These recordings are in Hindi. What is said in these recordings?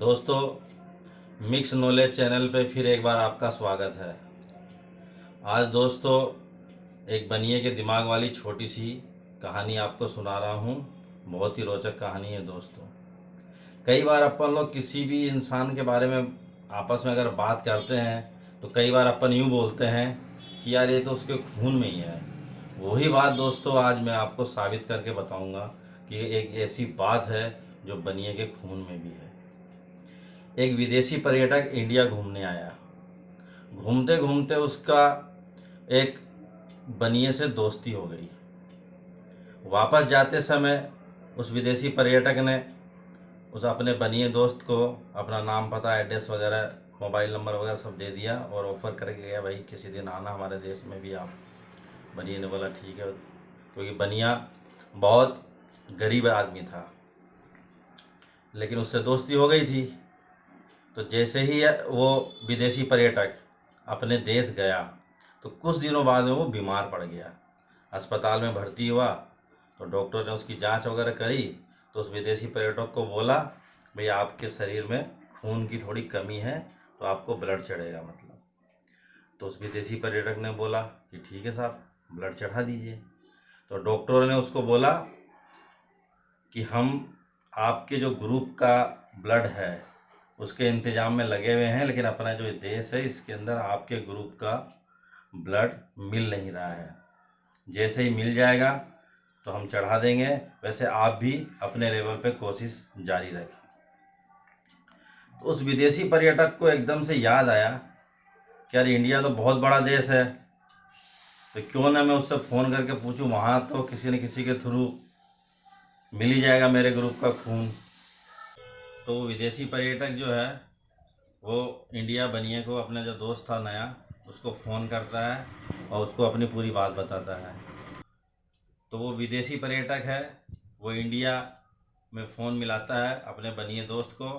दोस्तों, मिक्स नॉलेज चैनल पे फिर एक बार आपका स्वागत है। आज दोस्तों एक बनिए के दिमाग वाली छोटी सी कहानी आपको सुना रहा हूँ। बहुत ही रोचक कहानी है दोस्तों। कई बार अपन लोग किसी भी इंसान के बारे में आपस में अगर बात करते हैं तो कई बार अपन यूँ बोलते हैं कि यार ये तो उसके खून में ही है। वही बात दोस्तों आज मैं आपको साबित करके बताऊंगा कि एक ऐसी बात है जो बनिए के खून में भी है। एक विदेशी पर्यटक इंडिया घूमने आया। घूमते घूमते उसका एक बनिए से दोस्ती हो गई। वापस जाते समय उस विदेशी पर्यटक ने उस अपने बनिए दोस्त को अपना नाम पता एड्रेस वगैरह मोबाइल नंबर वगैरह सब दे दिया और ऑफ़र करके गया, भाई किसी दिन आना हमारे देश में भी आप। बनिए ने बोला ठीक है, क्योंकि बनिया बहुत गरीब आदमी था, लेकिन उससे दोस्ती हो गई थी। तो जैसे ही वो विदेशी पर्यटक अपने देश गया तो कुछ दिनों बाद में वो बीमार पड़ गया। अस्पताल में भर्ती हुआ तो डॉक्टर ने उसकी जांच वगैरह करी तो उस विदेशी पर्यटक को बोला, भाई आपके शरीर में खून की थोड़ी कमी है तो आपको ब्लड चढ़ेगा मतलब। तो उस विदेशी पर्यटक ने बोला कि ठीक है साहब, ब्लड चढ़ा दीजिए। तो डॉक्टरों ने उसको बोला कि हम आपके जो ग्रुप का ब्लड है उसके इंतजाम में लगे हुए हैं, लेकिन अपना जो देश है इसके अंदर आपके ग्रुप का ब्लड मिल नहीं रहा है। जैसे ही मिल जाएगा तो हम चढ़ा देंगे। वैसे आप भी अपने लेवल पे कोशिश जारी रखें। तो उस विदेशी पर्यटक को एकदम से याद आया कि यार इंडिया तो बहुत बड़ा देश है, तो क्यों ना मैं उससे फ़ोन करके पूछूं, वहाँ तो किसी न किसी के थ्रू मिल ही जाएगा मेरे ग्रुप का खून। तो वो विदेशी पर्यटक जो है वो इंडिया बनिए को, अपना जो दोस्त था नया, उसको फ़ोन करता है और उसको अपनी पूरी बात बताता है। तो वो विदेशी पर्यटक है वो इंडिया में फ़ोन मिलाता है अपने बनिए दोस्त को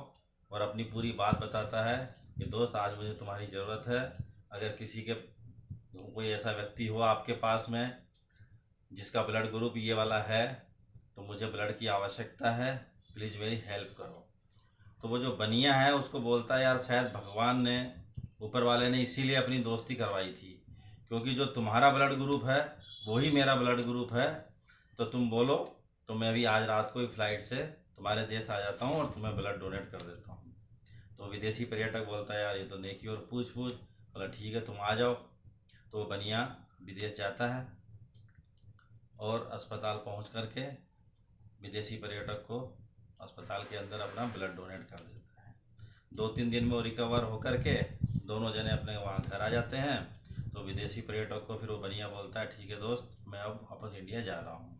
और अपनी पूरी बात बताता है कि दोस्त आज मुझे तुम्हारी ज़रूरत है। अगर किसी के कोई ऐसा व्यक्ति हो आपके पास में जिसका ब्लड ग्रुप ये वाला है तो मुझे ब्लड की आवश्यकता है, प्लीज़ मेरी हेल्प करो। तो वो जो बनिया है उसको बोलता है, यार शायद भगवान ने, ऊपर वाले ने इसीलिए अपनी दोस्ती करवाई थी, क्योंकि जो तुम्हारा ब्लड ग्रुप है वही मेरा ब्लड ग्रुप है। तो तुम बोलो तो मैं भी आज रात को ही फ्लाइट से तुम्हारे देश आ जाता हूँ और तुम्हें ब्लड डोनेट कर देता हूँ। तो विदेशी पर्यटक बोलता है, यार ये तो नेकी और पूछ पूछ। बोला ठीक है तुम आ जाओ। तो वो बनिया विदेश जाता है और अस्पताल पहुँच करके विदेशी पर्यटक को अस्पताल के अंदर अपना ब्लड डोनेट कर देता है। 2-3 दिन में वो रिकवर होकर के दोनों जने अपने वहाँ घर आ जाते हैं। तो विदेशी पर्यटक को फिर वो बनिया बोलता है, ठीक है दोस्त, मैं अब वापस इंडिया जा रहा हूँ।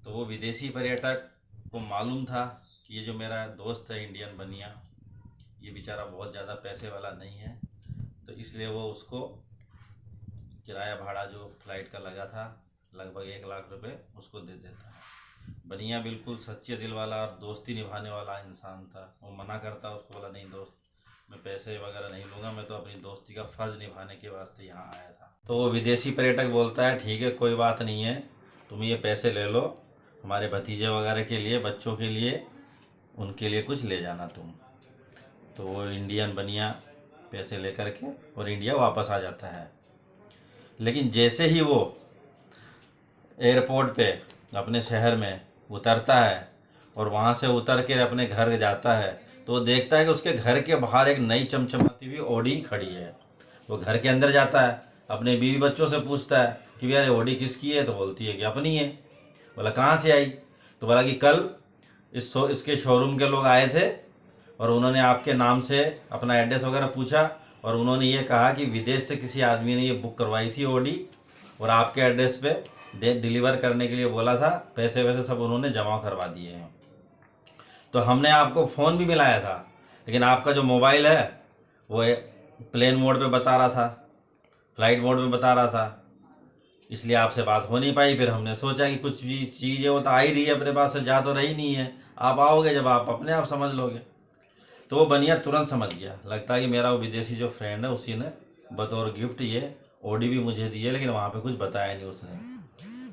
तो वो विदेशी पर्यटक को मालूम था कि ये जो मेरा दोस्त है इंडियन बनिया, ये बेचारा बहुत ज़्यादा पैसे वाला नहीं है, तो इसलिए वो उसको किराया भाड़ा जो फ्लाइट का लगा था लगभग 1 लाख रुपए उसको दे देता है। बनिया बिल्कुल सच्चे दिल वाला और दोस्ती निभाने वाला इंसान था। वो मना करता, उसको बोला नहीं दोस्त, मैं पैसे वगैरह नहीं लूँगा, मैं तो अपनी दोस्ती का फ़र्ज़ निभाने के वास्ते यहाँ आया था। तो वो विदेशी पर्यटक बोलता है, ठीक है कोई बात नहीं है, तुम ये पैसे ले लो, हमारे भतीजे वगैरह के लिए, बच्चों के लिए, उनके लिए कुछ ले जाना तुम। तो वो इंडियन बनिया पैसे लेकर के और इंडिया वापस आ जाता है। लेकिन जैसे ही वो एयरपोर्ट पे अपने शहर में उतरता है और वहाँ से उतर के अपने घर जाता है तो वो देखता है कि उसके घर के बाहर एक नई चमचमाती हुई ऑडी खड़ी है। वो घर के अंदर जाता है, अपने बीवी बच्चों से पूछता है कि यार ऑडी किसकी है। तो बोलती है कि अपनी है। बोला कहाँ से आई। तो बोला कि कल इसके शोरूम के लोग आए थे और उन्होंने आपके नाम से अपना एड्रेस वगैरह पूछा और उन्होंने ये कहा कि विदेश से किसी आदमी ने ये बुक करवाई थी ऑडी और आपके एड्रेस पे डिलीवर करने के लिए बोला था, पैसे वैसे सब उन्होंने जमा करवा दिए हैं। तो हमने आपको फ़ोन भी मिलाया था, लेकिन आपका जो मोबाइल है वो प्लेन मोड पे बता रहा था, फ्लाइट मोड में बता रहा था, इसलिए आपसे बात हो नहीं पाई। फिर हमने सोचा कि कुछ भी चीज़ है वो तो आ ही रही है अपने पास से, जा तो रही नहीं है, आप आओगे जब आप अपने आप समझ लोगे। तो वो बनिया तुरंत समझ गया, लगता है कि मेरा वो विदेशी जो फ्रेंड है उसी ने बतौर गिफ्ट ये ऑडी भी मुझे दी है, लेकिन वहाँ पे कुछ बताया नहीं उसने।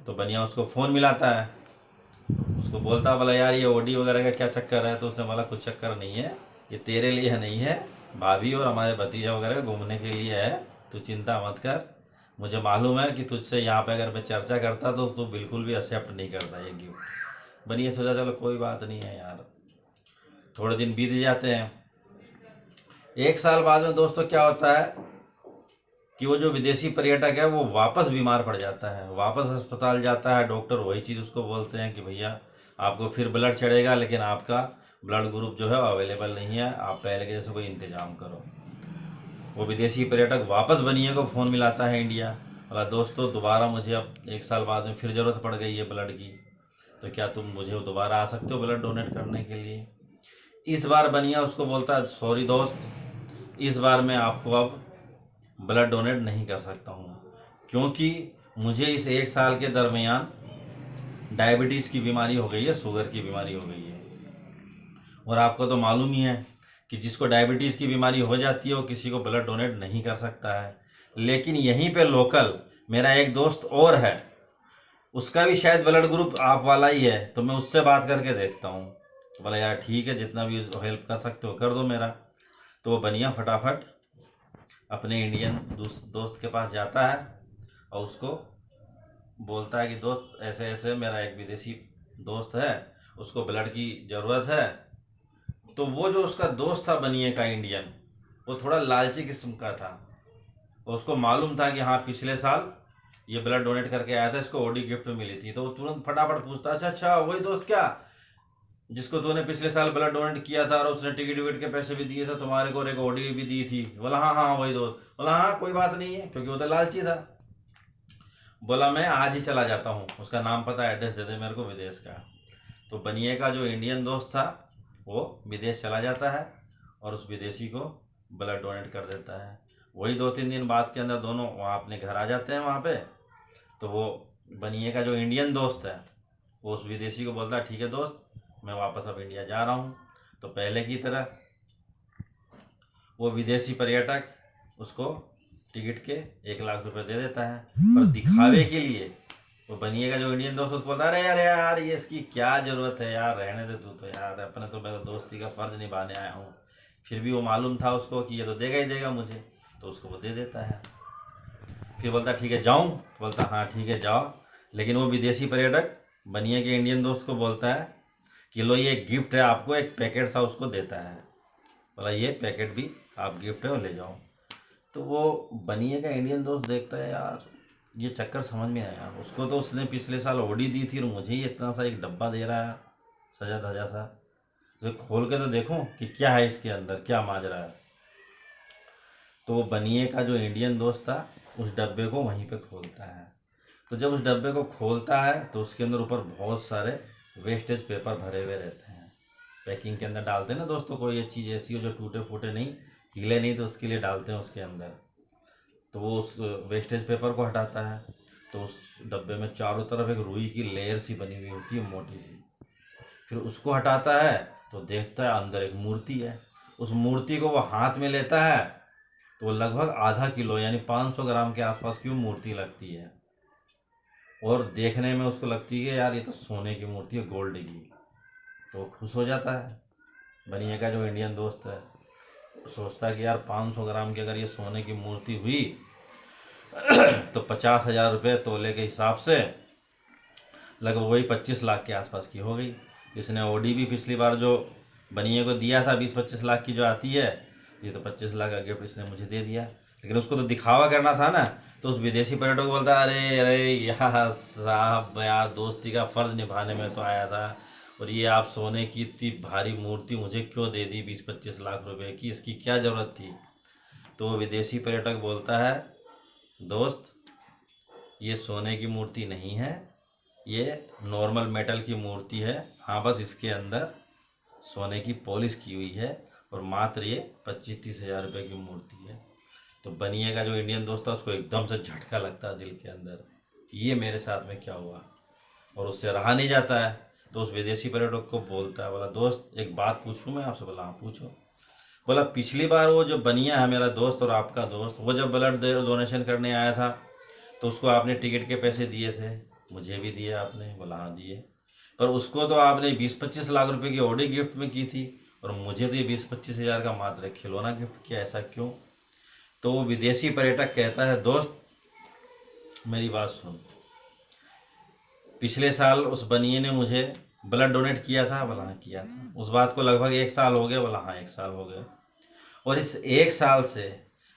तो बनिया उसको फ़ोन मिलाता है उसको बोलता बोला यार ये ओडी वगैरह का क्या चक्कर है, तो उसने बोला कुछ चक्कर नहीं है, ये तेरे लिए नहीं है, भाभी और हमारे भतीजा वगैरह घूमने के लिए है, तू चिंता मत कर। मुझे मालूम है कि तुझसे यहाँ पे अगर मैं चर्चा करता तो तू बिल्कुल भी एक्सेप्ट नहीं करता ये गिफ्ट। बनिए सोचा चलो कोई बात नहीं है यार। थोड़े दिन बीत जाते हैं। 1 साल बाद में दोस्तों क्या होता है कि वो जो विदेशी पर्यटक है वो वापस बीमार पड़ जाता है, वापस अस्पताल जाता है। डॉक्टर वही चीज़ उसको बोलते हैं कि भैया आपको फिर ब्लड चढ़ेगा, लेकिन आपका ब्लड ग्रुप जो है वो अवेलेबल नहीं है, आप पहले के जैसे कोई इंतजाम करो। वो विदेशी पर्यटक वापस बनिए को फ़ोन मिलाता है इंडिया, बोला दोस्तों दोबारा मुझे अब 1 साल बाद में फिर ज़रूरत पड़ गई है ब्लड की, तो क्या तुम मुझे दोबारा आ सकते हो ब्लड डोनेट करने के लिए। इस बार बनिया उसको बोलता है सॉरी दोस्त, इस बार मैं आपको अब ब्लड डोनेट नहीं कर सकता हूँ, क्योंकि मुझे इस 1 साल के दरमियान डायबिटीज़ की बीमारी हो गई है, शुगर की बीमारी हो गई है। और आपको तो मालूम ही है कि जिसको डायबिटीज़ की बीमारी हो जाती है वो किसी को ब्लड डोनेट नहीं कर सकता है। लेकिन यहीं पे लोकल मेरा एक दोस्त और है, उसका भी शायद ब्लड ग्रुप आप वाला ही है, तो मैं उससे बात करके देखता हूँ। बोला यार ठीक है, जितना भी हेल्प कर सकते हो कर दो मेरा। तो वो बनिया फटाफट अपने इंडियन दोस्त के पास जाता है और उसको बोलता है कि दोस्त ऐसे ऐसे मेरा एक विदेशी दोस्त है, उसको ब्लड की ज़रूरत है। तो वो जो उसका दोस्त था बनिए का इंडियन, वो थोड़ा लालची किस्म का था, और उसको मालूम था कि हाँ पिछले साल ये ब्लड डोनेट करके आया था, इसको ओडी गिफ्ट में मिली थी। तो वो तुरंत फटाफट पूछता अच्छा अच्छा वही दोस्त क्या जिसको तूने पिछले साल ब्लड डोनेट किया था और उसने टिकट विकट के पैसे भी दिए थे तुम्हारे को और एक ओडी भी दी थी। बोला हाँ हाँ वही दोस्त। बोला हाँ कोई बात नहीं है, क्योंकि वो तो लालची था। बोला मैं आज ही चला जाता हूँ, उसका नाम पता एड्रेस दे दे मेरे को विदेश का। तो बनिए का जो इंडियन दोस्त था वो विदेश चला जाता है और उस विदेशी को ब्लड डोनेट कर देता है। वही 2-3 दिन बाद के अंदर दोनों वहाँ अपने घर आ जाते हैं वहाँ पे। तो वो बनिए का जो इंडियन दोस्त है वो उस विदेशी को बोलता है ठीक है दोस्त, मैं वापस अब इंडिया जा रहा हूँ। तो पहले की तरह वो विदेशी पर्यटक उसको टिकट के 1 लाख रुपए दे देता है, पर दिखावे के लिए वो बनिएगा जो इंडियन दोस्त उसको बोलता है अरे यार यार ये इसकी क्या ज़रूरत है यार, रहने दे तू तो यार, अपने तो मैं तो दोस्ती का फ़र्ज़ निभाने आया हूँ। फिर भी वो मालूम था उसको कि ये तो देगा ही देगा मुझे, तो उसको वो दे देता है। फिर बोलता ठीक है जाऊँ, बोलता हाँ ठीक है जाओ। लेकिन वो विदेशी पर्यटक बनिए के इंडियन दोस्त को बोलता है कि लो ये गिफ्ट है आपको, एक पैकेट सा उसको देता है। बोला ये पैकेट भी आप गिफ्ट है और ले जाओ। तो वो बनिए का इंडियन दोस्त देखता है यार ये चक्कर समझ में आया, उसको तो उसने पिछले साल ओडी दी थी और मुझे ही इतना सा एक डब्बा दे रहा है सजा धजा सा, तो खोल के तो देखूं कि क्या है इसके अंदर, क्या माजरा है। तो वो बनिए का जो इंडियन दोस्त था उस डब्बे को वहीं पे खोलता है। तो जब उस डब्बे को खोलता है तो उसके अंदर ऊपर बहुत सारे वेस्टेज पेपर भरे हुए रहते हैं। पैकिंग के अंदर डालते हैं ना दोस्तों, कोई ये चीज़ ऐसी हो जो टूटे फूटे नहीं, हिले नहीं, तो उसके लिए डालते हैं उसके अंदर। तो वो उस वेस्टेज पेपर को हटाता है तो उस डब्बे में चारों तरफ एक रुई की लेयर सी बनी हुई होती है मोटी सी। फिर उसको हटाता है तो देखता है अंदर एक मूर्ति है। उस मूर्ति को वो हाथ में लेता है तो वो लगभग आधा किलो यानी 500 ग्राम के आसपास की वो मूर्ति लगती है, और देखने में उसको लगती है यार ये तो सोने की मूर्ति है, गोल्ड की। तो वो खुश हो जाता है। बनिए का जो इंडियन दोस्त है सोचता है कि यार 500 ग्राम की अगर ये सोने की मूर्ति हुई तो 50,000 रुपये तोले के हिसाब से लगभग वही 25 लाख के आसपास की हो गई। इसने ओडी भी पिछली बार जो बनिए को दिया था 20-25 लाख की जो आती है, ये तो 25 लाख का गिफ्ट इसने मुझे दे दिया। लेकिन उसको तो दिखावा करना था ना, तो उस विदेशी पर्यटक को बोलता अरे अरे यार साहब यार दोस्ती का फ़र्ज़ निभाने में तो आया था, और ये आप सोने की इतनी भारी मूर्ति मुझे क्यों दे दी 20-25 लाख रुपए की, इसकी क्या ज़रूरत थी। तो वो विदेशी पर्यटक बोलता है दोस्त ये सोने की मूर्ति नहीं है, ये नॉर्मल मेटल की मूर्ति है, हाँ बस इसके अंदर सोने की पॉलिश की हुई है, और मात्र ये 25-30 हज़ार रुपये की मूर्ति है। तो बनिए का जो इंडियन दोस्त था उसको एकदम से झटका लगता है दिल के अंदर, ये मेरे साथ में क्या हुआ, और उससे रहा नहीं जाता है। तो उस विदेशी पर्यटक को बोलता है, बोला दोस्त एक बात पूछूं मैं आपसे। बोला हाँ पूछो। बोला पिछली बार वो जो बनिया है मेरा दोस्त और आपका दोस्त, वो जब ब्लड डोनेशन करने आया था तो उसको आपने टिकट के पैसे दिए थे, मुझे भी दिए आपने। बोला हाँ दिए। पर उसको तो आपने 20-25 लाख रुपए की ऑडी गिफ्ट में की थी, और मुझे तो ये 20-25 हज़ार का मात्र एक खिलौना गिफ्ट किया, ऐसा क्यों? तो वो विदेशी पर्यटक कहता है, दोस्त मेरी बात सुन, पिछले साल उस बनिए ने मुझे ब्लड डोनेट किया था। बोला हाँ किया था। उस बात को लगभग 1 साल हो गया। बोला हाँ 1 साल हो गया। और इस 1 साल से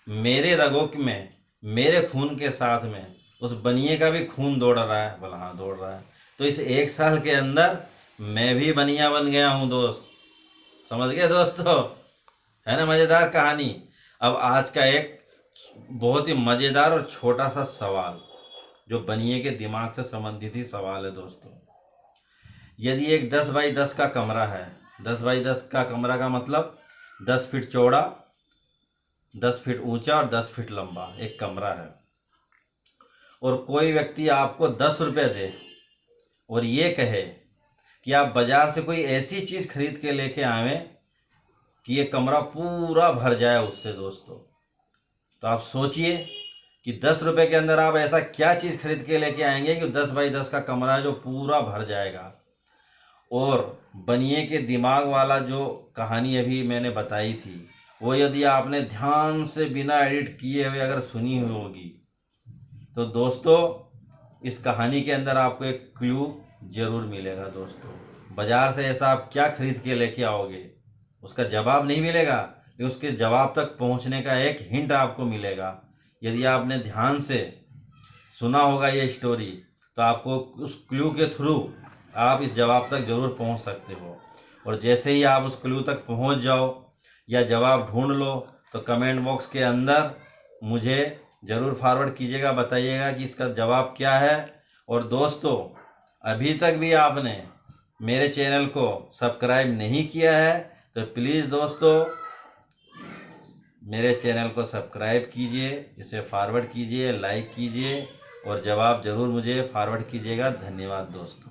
मेरे रगों में, मेरे खून के साथ में उस बनिए का भी खून दौड़ रहा है। बोला हाँ दौड़ रहा है। तो इस 1 साल के अंदर मैं भी बनिया बन गया हूँ दोस्त। समझ गए दोस्तों? है ना मज़ेदार कहानी। अब आज का एक बहुत ही मज़ेदार और छोटा सा सवाल, जो बनिए के दिमाग से संबंधित ही सवाल है दोस्तों। यदि एक 10 बाई 10 का कमरा है, 10 बाई 10 का कमरा का मतलब 10 फीट चौड़ा, 10 फीट ऊंचा और 10 फीट लंबा एक कमरा है, और कोई व्यक्ति आपको 10 रुपये दे और ये कहे कि आप बाजार से कोई ऐसी चीज़ खरीद के लेके आवें कि ये कमरा पूरा भर जाए उससे दोस्तों, तो आप सोचिए कि 10 रुपये के अंदर आप ऐसा क्या चीज़ खरीद के लेके आएंगे कि 10 बाई 10 का कमरा है जो पूरा भर जाएगा। और बनिए के दिमाग वाला जो कहानी अभी मैंने बताई थी, वो यदि आपने ध्यान से बिना एडिट किए हुए अगर सुनी हुई होगी, तो दोस्तों इस कहानी के अंदर आपको एक क्लू जरूर मिलेगा दोस्तों। बाजार से ऐसा आप क्या खरीद के लेके आओगे, उसका जवाब नहीं मिलेगा, लेकिन उसके जवाब तक पहुंचने का एक हिंट आपको मिलेगा। यदि आपने ध्यान से सुना होगा ये स्टोरी, तो आपको उस क्लू के थ्रू आप इस जवाब तक जरूर पहुंच सकते हो। और जैसे ही आप उस क्लू तक पहुंच जाओ या जवाब ढूंढ लो, तो कमेंट बॉक्स के अंदर मुझे ज़रूर फॉरवर्ड कीजिएगा, बताइएगा कि इसका जवाब क्या है। और दोस्तों अभी तक भी आपने मेरे चैनल को सब्सक्राइब नहीं किया है, तो प्लीज़ दोस्तों मेरे चैनल को सब्सक्राइब कीजिए, इसे फॉरवर्ड कीजिए, लाइक कीजिए और जवाब ज़रूर मुझे फॉरवर्ड कीजिएगा। धन्यवाद दोस्तों।